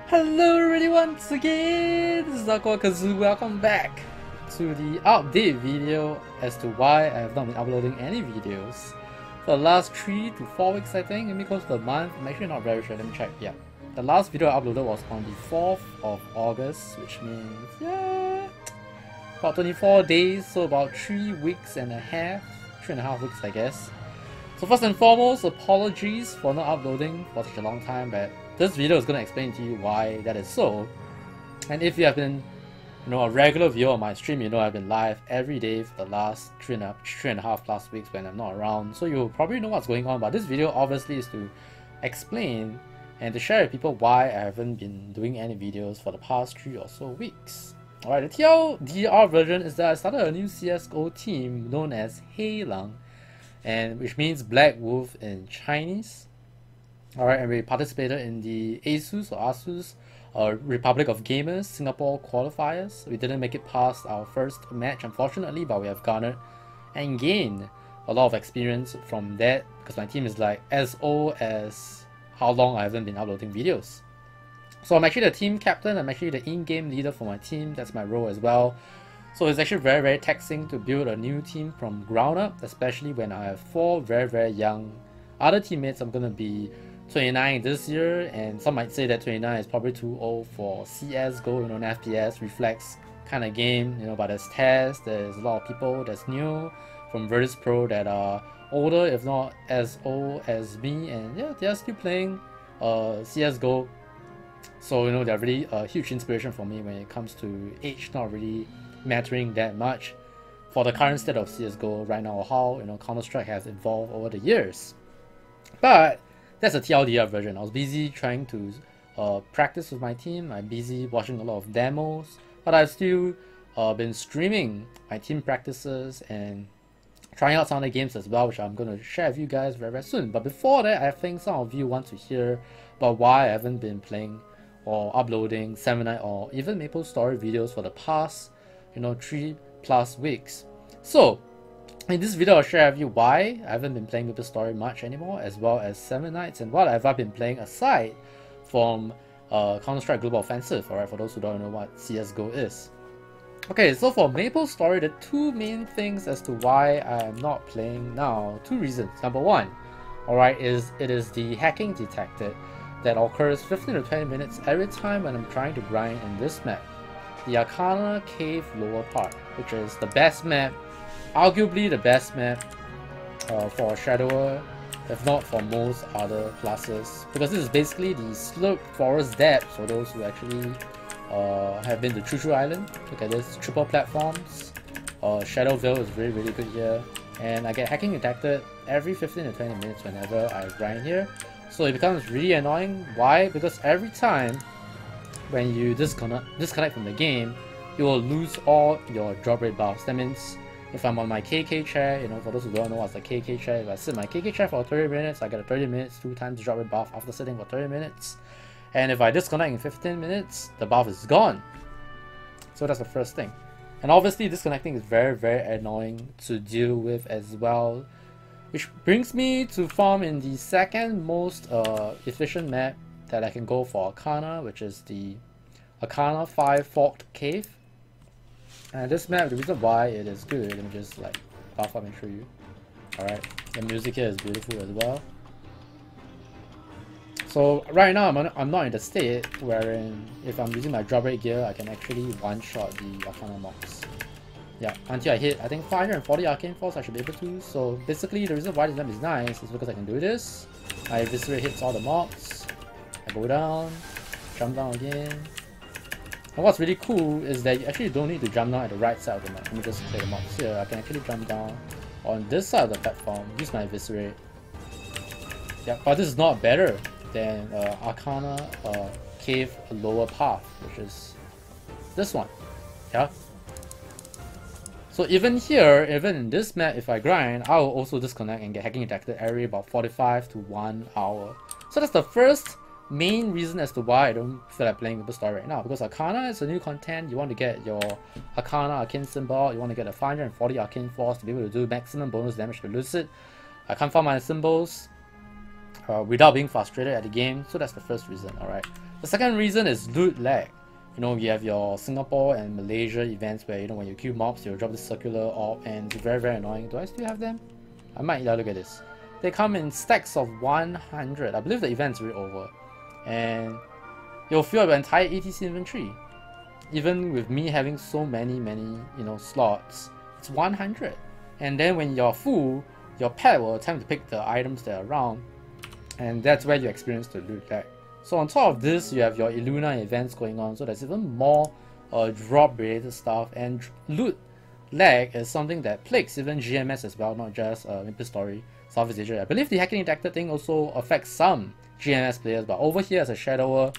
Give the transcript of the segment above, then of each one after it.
Hello everybody once again, this is AikawaKazu. Welcome back to the update video as to why I have not been uploading any videos for the last 3 to 4 weeks, I think. Let me close the month. I'm actually not very sure, let me check. Yeah, the last video I uploaded was on the 4th of August, which means, yeah, about 24 days, so about 3 weeks and a half, 3.5 weeks I guess. So first and foremost, apologies for not uploading for such a long time, but this video is going to explain to you why that is so. And if you have been, a regular viewer on my stream, I've been live every day for the last 3.5 plus weeks when I'm not around. So you'll probably know what's going on, but this video obviously is to explain and to share with people why I haven't been doing any videos for the past 3 or so weeks. Alright, the TLDR version is that I started a new CSGO team known as Heilang, and which means Black Wolf in Chinese. Alright, and we participated in the ASUS or ASUS Republic of Gamers Singapore qualifiers. We didn't make it past our first match, unfortunately, but we have garnered and gained a lot of experience from that because my team is like as old as how long I haven't been uploading videos. So I'm actually the team captain, I'm actually the in-game leader for my team, that's my role as well. So it's actually very, very taxing to build a new team from ground up, especially when I have 4 very, very young other teammates. I'm gonna be 29 this year, and some might say that 29 is probably too old for CSGO, an FPS reflex kind of game, but there's Taz, there's a lot of people that's new from Virtus Pro that are older, if not as old as me, and yeah, they're still playing CSGO. So they're really a huge inspiration for me when it comes to age not really mattering that much for the current state of CSGO right now, or how Counter-Strike has evolved over the years. But that's a TLDR version. I was busy trying to practice with my team. I'm busy watching a lot of demos, but I've still been streaming my team practices and trying out some of the games as well, which I'm going to share with you guys very, very soon. But before that, I think some of you want to hear about why I haven't been playing or uploading 7 Night or even Maplestory videos for the past 3+ weeks. So in this video, I'll share with you why I haven't been playing Maplestory much anymore, as well as 7 Nights, and what have I been playing aside from Counter-Strike Global Offensive, alright, for those who don't know what CSGO is. Okay, so for Maplestory, the 2 main things as to why I am not playing now, 2 reasons. Number 1, alright, is it is the hacking detected that occurs 15 to 20 minutes every time when I'm trying to grind in this map, the Arcana Cave lower part, which is the best map, arguably the best map for a Shadower, if not for most other classes, because this is basically the sloped forest depth for those who actually have been to Choo Island. Look at this, triple platforms. Shadow Veil is really, really good here, and I get hacking detected every 15 to 20 minutes whenever I grind here. So it becomes really annoying. Why? Because every time when you disconnect from the game, you will lose all your drop rate buffs. That means if I'm on my KK chair, for those who don't know what's the KK chair, if I sit in my KK chair for 30 minutes, I get a 30 minutes 2 times drop rate buff after sitting for 30 minutes. And if I disconnect in 15 minutes, the buff is gone. So that's the first thing. And obviously disconnecting is very, very annoying to deal with as well. Which brings me to farm in the second most efficient map that I can go for Arcana, which is the Arcana 5 Forked Cave. And this map, the reason why it is good, let me just buff up and show you. Alright, the music here is beautiful as well. So right now I'm not in the state wherein if I'm using my drop rate gear, I can actually one-shot the Arcana mobs. Yeah, until I hit, I think 540 Arcane Force, I should be able to. So basically the reason why this map is nice is because I can do this. My Viscerate hits all the mobs. I go down, jump down again. And what's really cool is that you actually don't need to jump down at the right side of the map. Let me just play the mobs here. I can actually jump down on this side of the platform, use my Viscerate. Yeah, but this is not better than Arcana Cave lower path, which is this one. Yeah. So even here, even in this map, if I grind, I will also disconnect and get hacking detected every about 45 to 1 hour. So that's the first main reason as to why I don't feel like playing Maplestory right now, because Arcana is a new content. You want to get your Arcana Arcane symbol, you want to get a 540 Arcane Force to be able to do maximum bonus damage to Lucid. I can't find my symbols without being frustrated at the game, so that's the first reason. Alright. The second reason is loot lag. You know, you have your Singapore and Malaysia events where, you know, when you kill mobs, you'll drop this circular orb, and it's very, very annoying. Do I still have them? I might. Yeah, look at this. They come in stacks of 100. I believe the event's really over. And you'll fill your entire ATC inventory. Even with me having so many, you know, slots, it's 100. And then when you're full, your pet will attempt to pick the items that are around, and that's where you experience the loot lag. So on top of this, you have your Illuna events going on, so there's even more drop related stuff, and loot lag is something that plagues even GMS as well, not just Maplestory, Southeast Asia. I believe the hacking detector thing also affects some GMS players, but over here as a shadower,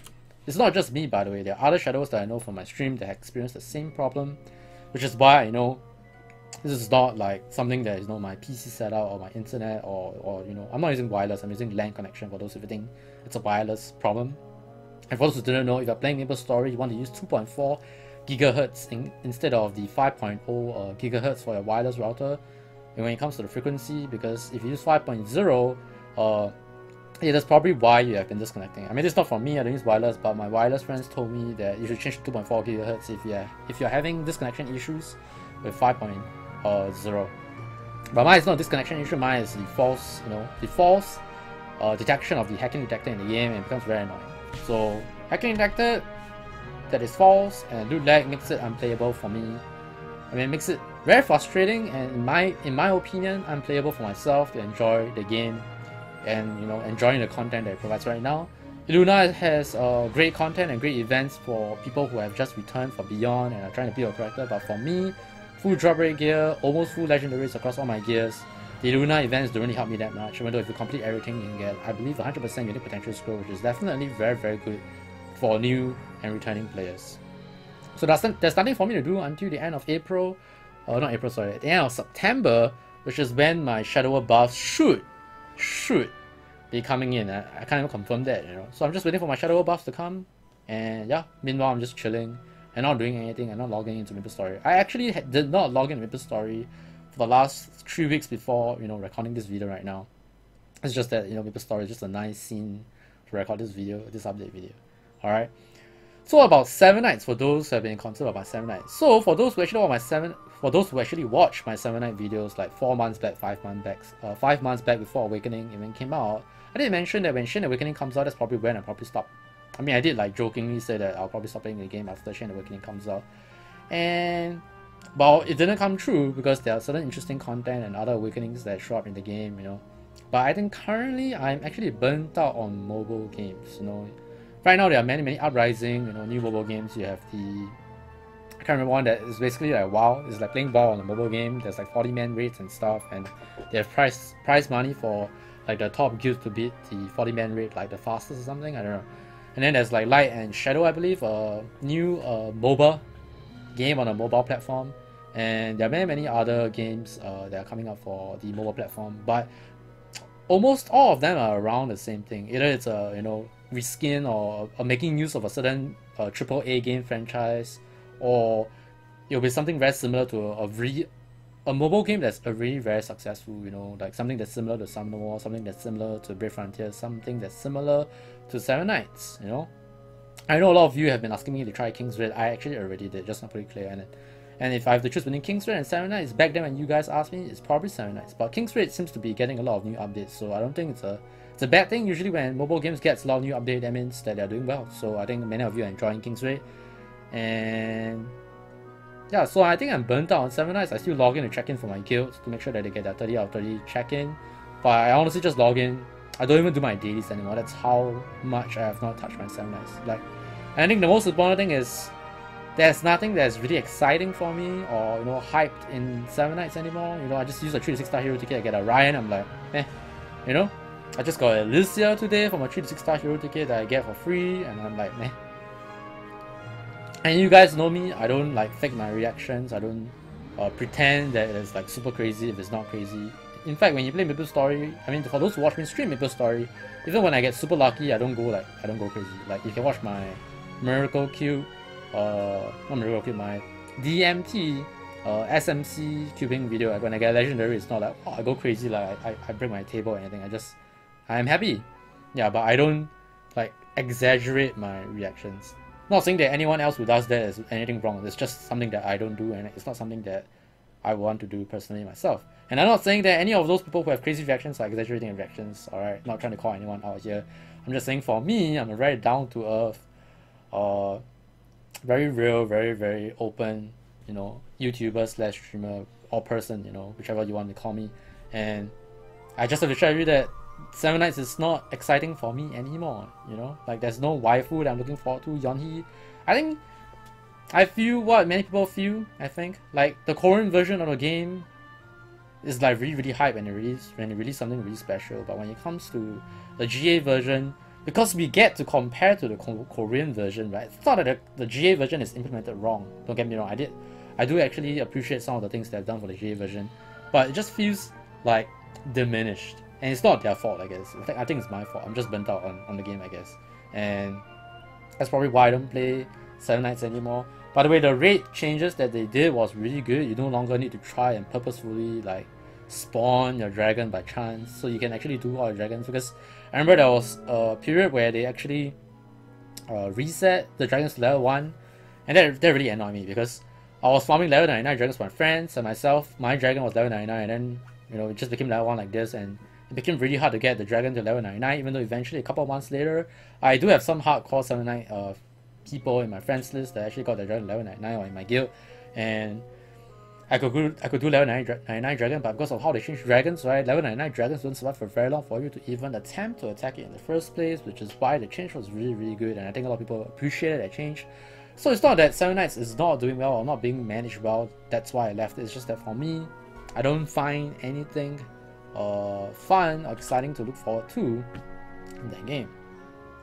it's not just me, by the way. There are other shadowers that I know from my stream that experienced the same problem, which is why I know this is not like something that is, you know, my PC setup or my internet or you know, I'm not using wireless, I'm using LAN connection for those who think it's a wireless problem. And for those who didn't know, if you're playing Maplestory, you want to use 2.4 GHz instead of the 5.0 GHz for your wireless router. And when it comes to the frequency, because if you use 5.0, yeah, that's probably why you have been disconnecting. I mean, it's not from me, I don't use wireless, but my wireless friends told me that you should change to 2.4 GHz if you're having disconnection issues with 5.0. But mine is not a disconnection issue, mine is the false, you know, the false detection of the hacking detector in the game, and it becomes very annoying. So hacking detector that is false and loot lag makes it unplayable for me. I mean, it makes it very frustrating, and in my opinion, unplayable for myself to enjoy the game and, you know, enjoying the content that it provides right now. Illuna has great content and great events for people who have just returned from Beyond and are trying to build a character, but for me, full drop rate gear, almost full legendaries across all my gears, the Illuna events don't really help me that much, even though if you complete everything, you can get, I believe, 100% unique potential scroll, which is definitely very, very good for new and returning players. So there's nothing for me to do until the end of April, not April, sorry, at the end of September, which is when my Shadower buffs should be coming in. I can't even confirm that, you know. So I'm just waiting for my Shadower buffs to come, and yeah, meanwhile I'm just chilling and not doing anything and not logging into Maplestory. I actually did not log in Maplestory for the last 3 weeks before, you know, recording this video right now. It's just that, you know, Maplestory is just a nice scene to record this video, this update video. Alright. So about 7 nights for those who have been concerned about 7 nights. So for those who actually watch my 7 night videos like 4 months back, 5 months back before Awakening even came out, I did mention that when Shin Awakening comes out, that's probably when I probably stop. I mean, I did like jokingly say that I'll probably stop playing the game after Shin Awakening comes out. And well, it didn't come true because there are certain interesting content and other awakenings that show up in the game, you know. But I think currently I'm actually burnt out on mobile games, you know. Right now there are many Uprising, you know, new mobile games. You have the, I can't remember one that is basically like WoW. It's like playing WoW on a mobile game. There's like 40-man raids and stuff, and they have prize money for like the top guilds to beat the 40-man raid like the fastest or something, I don't know. And then there's like Light and Shadow, I believe, a new MOBA game on a mobile platform. And there are many other games that are coming up for the mobile platform, but almost all of them are around the same thing. Either it's a, you know, reskin or making use of a certain AAA game franchise, or it'll be something very similar to a mobile game that's already very successful, you know, like something that's similar to Summoner War, something that's similar to Brave Frontier, something that's similar to Seven Knights, you know. I know a lot of you have been asking me to try King's Raid. I actually already did, just not pretty clear on it. And if I have to choose between King's Raid and Seven Knights, back then when you guys asked me, it's probably Seven Knights. But King's Raid seems to be getting a lot of new updates, so I don't think it's a bad thing. Usually when mobile games gets a lot of new updates, that means that they're doing well. So I think many of you are enjoying King's Raid. And yeah, so I think I'm burnt out on Seven Knights. I still log in to check in for my guilds to make sure that they get that 30 out of 30 check-in. But I honestly just log in. I don't even do my dailies anymore. That's how much I have not touched my Seven Knights. Like, and I think the most important thing is there's nothing that's really exciting for me or, you know, hyped in Seven Knights anymore. You know, I just use a 3 to 6 star hero ticket. I get a Ryan. I'm like, you know. I just got Alicia today from a 3 to 6 star hero ticket that I get for free, and I'm like, meh. And you guys know me. I don't like fake my reactions. I don't pretend that it's like super crazy if it's not crazy. In fact, when you play Maplestory, I mean, for those who watch me stream Maplestory, even when I get super lucky, I don't go crazy. Like, you can watch my Miracle Cube, not Miracle Cube, my DMT, SMC cubing video. Like, when I get legendary, it's not like, oh, I go crazy, like I break my table or anything. I'm happy. Yeah, but I don't like exaggerate my reactions. Not saying that anyone else who does that is anything wrong. It's just something that I don't do, and it's not something that I want to do personally myself. And I'm not saying that any of those people who have crazy reactions are exaggerating reactions. Alright, not trying to call anyone out here. I'm just saying for me, I'm a very down to earth, very real, very open, you know, YouTuber slash streamer or person, you know, whichever you want to call me. And I just have to share with you that Seven Nights is not exciting for me anymore, you know? Like, there's no waifu that I'm looking forward to. Yeonhee, I feel what many people feel, I think. Like, the Korean version of the game is like really hype when they release something really special. But when it comes to the GA version, because we get to compare to the Korean version, right? It's not that the GA version is implemented wrong. Don't get me wrong, I do actually appreciate some of the things they've done for the GA version, but it just feels like diminished. And it's not their fault, I guess. I think it's my fault. I'm just burnt out on the game, I guess. And that's probably why I don't play Seven Nights anymore. By the way, the raid changes that they did was really good. You no longer need to try and purposefully like spawn your dragon by chance. So you can actually do all your dragons. Because I remember there was a period where they actually reset the dragons to level 1. And that really annoyed me because I was farming level 99 dragons for my friends and myself. My dragon was level 99 and then, you know, it just became level 1 like this, and it became really hard to get the dragon to level 99, even though eventually a couple of months later, I do have some hardcore 79 people in my friends list that actually got their dragon level 99 or in my guild, and I could do level 99 dragon, but because of how they changed dragons, right, level 99 dragons don't survive for very long for you to even attempt to attack it in the first place, which is why the change was really good, and I think a lot of people appreciated that change. So it's not that Seven Nights is not doing well or not being managed well, that's why I left it. It's just that for me, I don't find anything fun or exciting to look forward to in that game.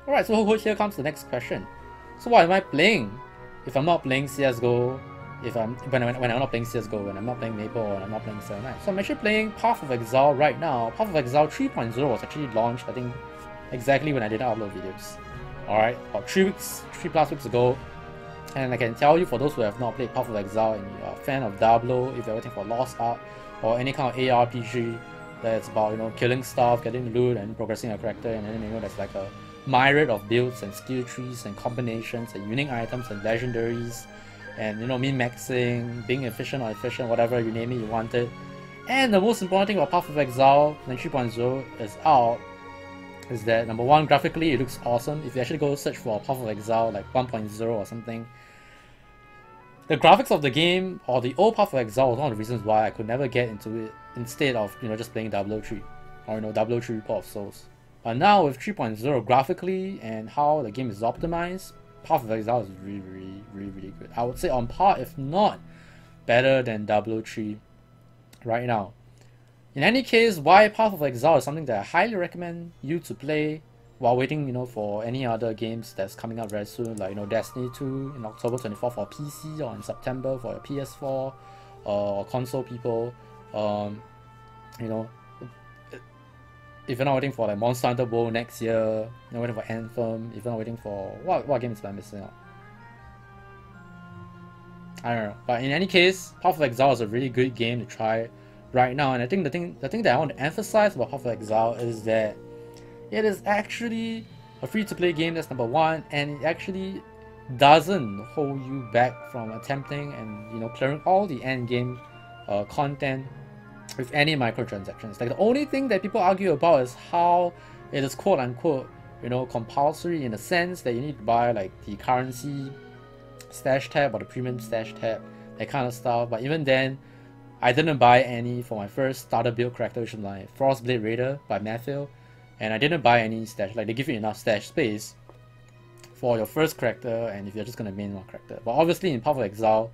Alright, so here comes the next question. So what am I playing if I'm not playing CSGO, when I'm not playing CSGO, when I'm not playing Maple, or I'm not playing Seven Nights? So I'm actually playing Path of Exile right now. Path of Exile 3.0 was actually launched, I think, exactly when I didn't upload videos. Alright, about 3 plus weeks ago. And I can tell you, for those who have not played Path of Exile and you're a fan of Diablo, if you're waiting for Lost Ark or any kind of ARPG that's about, you know, killing stuff, getting loot and progressing your character, and then, you know, there's like a myriad of builds and skill trees and combinations and unique items and legendaries, and, you know, min-maxing, being efficient or efficient, whatever you name it, you want it. And the most important thing about Path of Exile when 3.0 is out is that, number one, graphically it looks awesome. If you actually go search for Path of Exile like 1.0 or something, the graphics of the game, or the old Path of Exile, was one of the reasons why I could never get into it instead of, you know, just playing 003 or, you know, 003 Report of Souls. But now with 3.0, graphically and how the game is optimized, Path of Exile is really good. I would say on par, if not better than 003 right now. In any case, why Path of Exile is something that I highly recommend you to play while waiting, you know, for any other games that's coming out very soon, like, you know, Destiny 2 in October 24 for PC, or in September for your PS4 or console people. You know, if you're not waiting for like Monster Hunter World next year, you're waiting for Anthem, if you're not waiting for what games am I missing out? I don't know. But in any case, Path of Exile is a really good game to try right now, and I think the thing that I want to emphasize about Path of Exile is that it is actually a free-to-play game, that's number one, and it actually doesn't hold you back from attempting and, you know, clearing all the end game content with any microtransactions. Like, the only thing that people argue about is how it is quote-unquote, you know, compulsory in the sense that you need to buy like the currency stash tab or the premium stash tab, that kind of stuff. But even then, I didn't buy any for my first starter build character, which is my Frostblade Raider by Matthew, and I didn't buy any stash. Like, they give you enough stash space for your first character, and if you're just gonna main one character. But obviously in Path of Exile,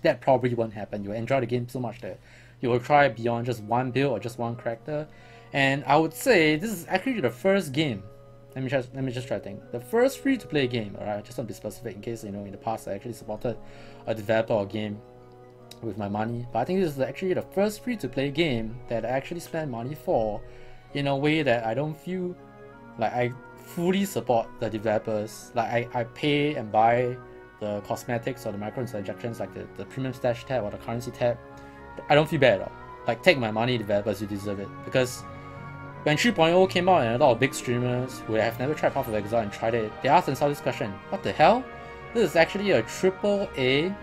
that probably won't happen. You'll enjoy the game so much that you will try beyond just one build or just one character. And I would say this is actually the first game. Let me just try to think. The first free-to-play game, alright, just want to be specific in case, you know, in the past I actually supported a developer or game with my money. But I think this is actually the first free-to-play game that I actually spend money for in a way that I don't feel like I fully support the developers. Like I pay and buy the cosmetics or the microtransactions like the premium stash tab or the currency tab. I don't feel bad at all. Like, take my money, developers, you deserve it. Because when 3.0 came out and a lot of big streamers who have never tried Path of Exile and tried it, they asked themselves this question: what the hell? This is actually a AAA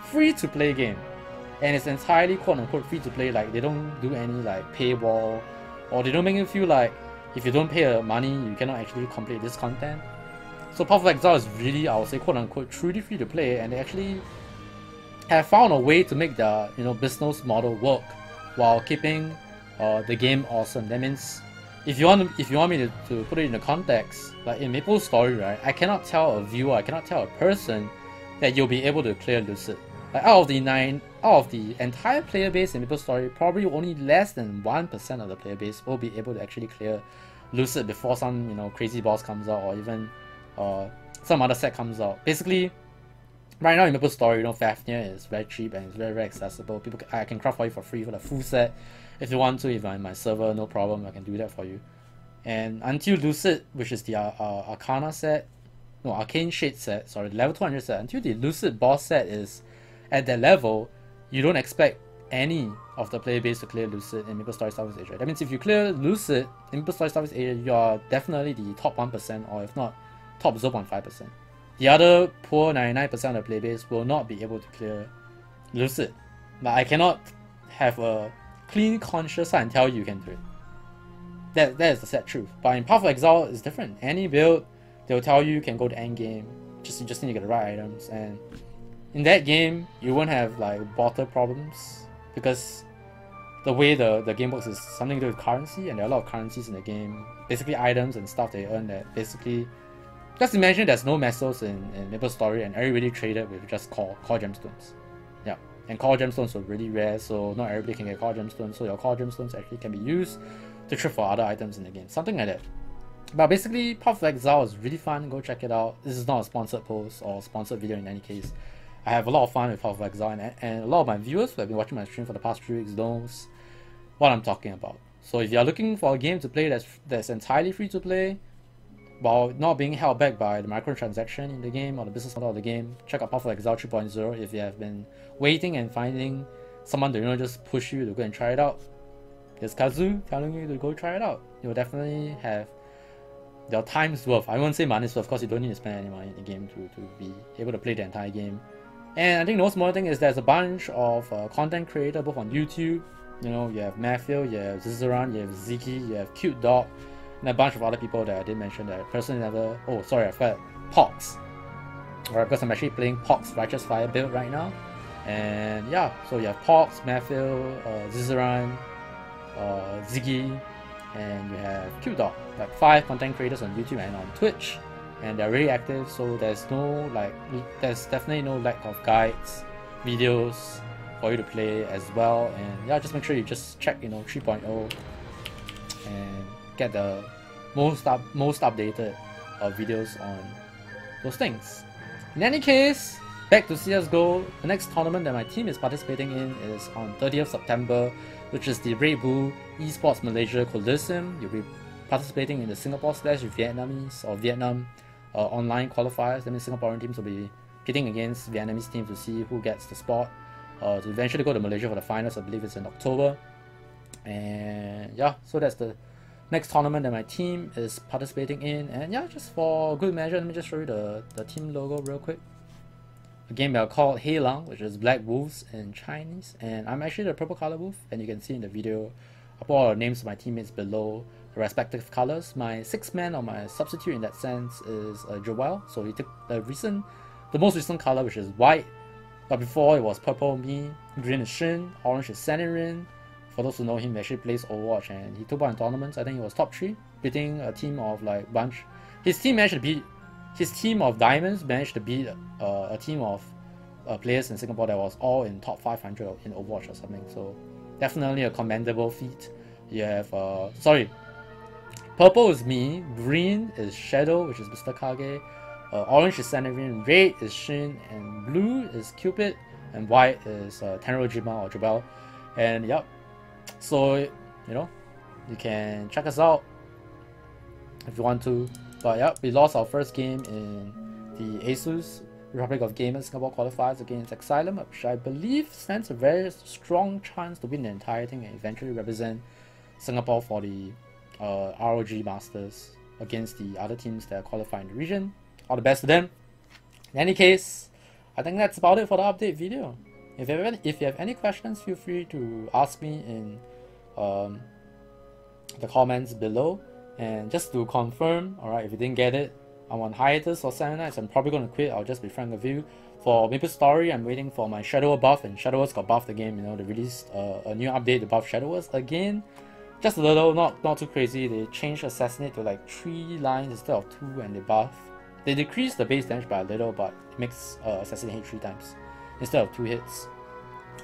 free-to-play game. And it's entirely quote-unquote free-to-play, like they don't do any like paywall, or they don't make you feel like if you don't pay money, you cannot actually complete this content. So Path of Exile is really, I would say, quote-unquote truly free-to-play, and they actually have found a way to make the business model work while keeping the game awesome. That means if you want me to put it in the context, like in Maplestory, right, I cannot tell a viewer, I cannot tell a person that you'll be able to clear Lucid. Like out of the entire player base in Maplestory, probably only less than 1% of the player base will be able to actually clear Lucid before some crazy boss comes out, or even some other set comes out. Basically, right now in Maplestory, Fafnir is very cheap and it's very, very accessible. I can craft for you for free for the full set. If you want to, if I'm in my server, no problem, I can do that for you. And until Lucid, which is the Arcane Shade set, sorry, the level 200 set, until the Lucid boss set is at that level, you don't expect any of the player base to clear Lucid in Maplestory Southeast Asia. That means if you clear Lucid in Maplestory Southeast Asia, you are definitely the top 1%, or if not, top 0.5%. The other poor 99% of the player base will not be able to clear Lucid. But I cannot have a clean conscience and tell you can do it. That is the sad truth. But in Path of Exile, it's different. Any build, they'll tell you can go to end game. You just need to get the right items. And in that game, you won't have like bottle problems, because the way the game works is something to do with currency, and there are a lot of currencies in the game. Basically items and stuff they earn that basically, just imagine there's no mesos in Maplestory and everybody traded with just core gemstones. Yeah, and core gemstones are really rare, so not everybody can get core gemstones, so your core gemstones actually can be used to trade for other items in the game, something like that. But basically, Path of Exile is really fun, go check it out. This is not a sponsored post or sponsored video in any case. I have a lot of fun with Path of Exile, and a lot of my viewers who have been watching my stream for the past 3 weeks knows what I'm talking about. So if you're looking for a game to play that's entirely free to play, while not being held back by the microtransaction in the game or the business model of the game, check out Path of Exile 3.0 if you have been waiting and finding someone to just push you to go and try it out. There's Kazu telling you to go try it out. You'll definitely have your time's worth. I won't say money's worth, of course you don't need to spend any money in the game to be able to play the entire game. And I think the most important thing is there's a bunch of content creators both on YouTube. You have Matthew, you have Zizaran, you have Ziggy, you have Cute Dog, and a bunch of other people that I did mention that I personally never... Oh, sorry, I forgot. Pox. Alright, because I'm actually playing Pox Righteous Fire build right now. And yeah, so you have Pox, Matthew, Zizaran, Ziggy, and you have Cute Dog. Like 5 content creators on YouTube and on Twitch. And they're really active, so there's definitely no lack of guides, videos for you to play as well. And yeah, just make sure you just check 3.0 and get the most updated videos on those things. In any case, back to CSGO. The next tournament that my team is participating in is on 30th September, which is the Red Bull Esports Malaysia Coliseum. You'll be participating in the Singapore/Vietnamese or Vietnam online qualifiers. That means Singaporean teams will be pitting against Vietnamese teams to see who gets the spot to eventually go to Malaysia for the finals. I believe it's in October. And yeah, so that's the next tournament that my team is participating in. And yeah, just for good measure, let me just show you the team logo real quick. Again, we are called Heilang, which is Black Wolves in Chinese, and I'm actually the purple color wolf, and you can see in the video I put all the names of my teammates below the respective colors. My 6th man, or my substitute in that sense, is Joel, so he took the most recent color, which is white, but before it was purple me, green is Shin, orange is Sanirin. For those who know him, he actually plays Overwatch, and he took part in tournaments. I think he was top 3, beating a team of like bunch. His team of diamonds managed to beat a team of players in Singapore that was all in top 500 in Overwatch or something. So definitely a commendable feat. You have purple is me, green is Shadow, which is Mr. Kage, orange is Sanarin, red is Shin, and blue is Cupid. and white is Tenrojima or Jabel. And yep, so you know, you can check us out if you want to. But yep, we lost our first game in the ASUS Republic of Gamers Singapore qualifiers against Exile, which I believe stands a very strong chance to win the entire thing and eventually represent Singapore for the ROG Masters against the other teams that are qualified in the region. All the best to them. In any case, I think that's about it for the update video. If you have any questions, feel free to ask me in the comments below. And just to confirm, alright, if you didn't get it, I'm on hiatus for 7 nights. I'm probably going to quit. I'll just be frank with you. For Maplestory, I'm waiting for my Shadower buff, and Shadowers got buffed again. You know, they released a new update to buff Shadowers again. Just a little, not too crazy. They changed Assassinate to like 3 lines instead of 2, and they buff. They decreased the base damage by a little, but it makes Assassinate hit 3 times instead of 2 hits.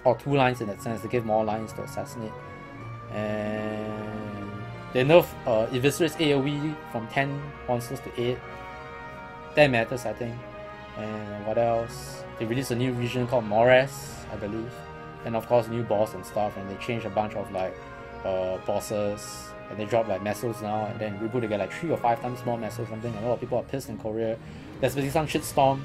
Or 2 lines in that sense. They give more lines to Assassinate. And they nerf Eviscerate's AoE from 10 monsters to 8. That matters, I think. And what else? They released a new region called Mores, I believe. And of course, new boss and stuff. And they changed a bunch of like bosses. And they dropped like Mesos now. And then Reboot, they get like 3 or 5 times more Mesos or something. And a lot of people are pissed in Korea. There's basically some shitstorm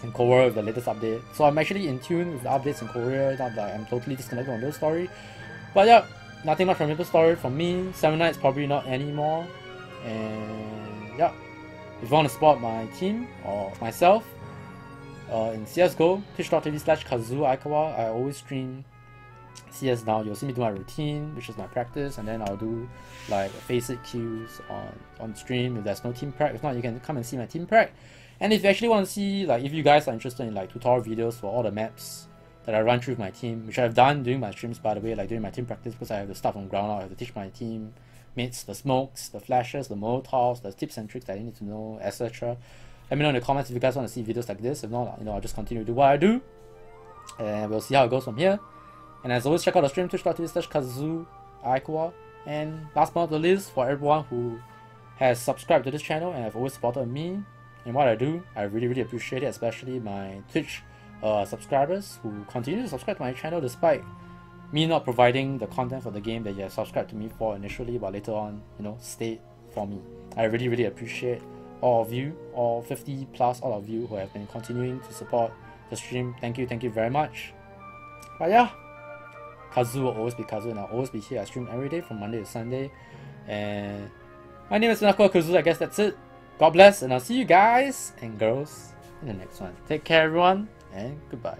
in Korea with the latest update. So I'm actually in tune with the updates in Korea. Not that I'm totally disconnected from Maplestory. But yeah, nothing much from Maplestory from me. 7 nights probably not anymore. And yeah. If you want to support my team or myself in CSGO, twitch.tv/Kazu Aikawa. I always stream CS now. You'll see me do my routine, which is my practice, and then I'll do like face it queues on stream if there's no team prac. If not, you can come and see my team prac. And if you actually want to see, like, if you guys are interested in like tutorial videos for all the maps that I run through with my team, which I've done during my streams, by the way, like during my team practice, because I have to start from ground up. I have to teach my team mates the smokes, the flashes, the molotovs, the tips and tricks that you need to know, etc. Let me know in the comments if you guys want to see videos like this. If not, you know, I'll just continue to do what I do, and we'll see how it goes from here. And as always, check out the stream, twitch.tv/Kazu Aikawa. And last but not the least, for everyone who has subscribed to this channel and have always supported me in what I do, I really appreciate it, especially my Twitch subscribers who continue to subscribe to my channel despite me not providing the content for the game that you have subscribed to me for initially, but later on, you know, stayed for me. I really appreciate all of you, all 50 plus all of you who have been continuing to support the stream. Thank you very much. But yeah, Kazu will always be Kazu, and I'll always be here. I stream every day from Monday to Sunday. And my name is AikawaKazu. I guess that's it. God bless, and I'll see you guys and girls in the next one. Take care, everyone, and goodbye.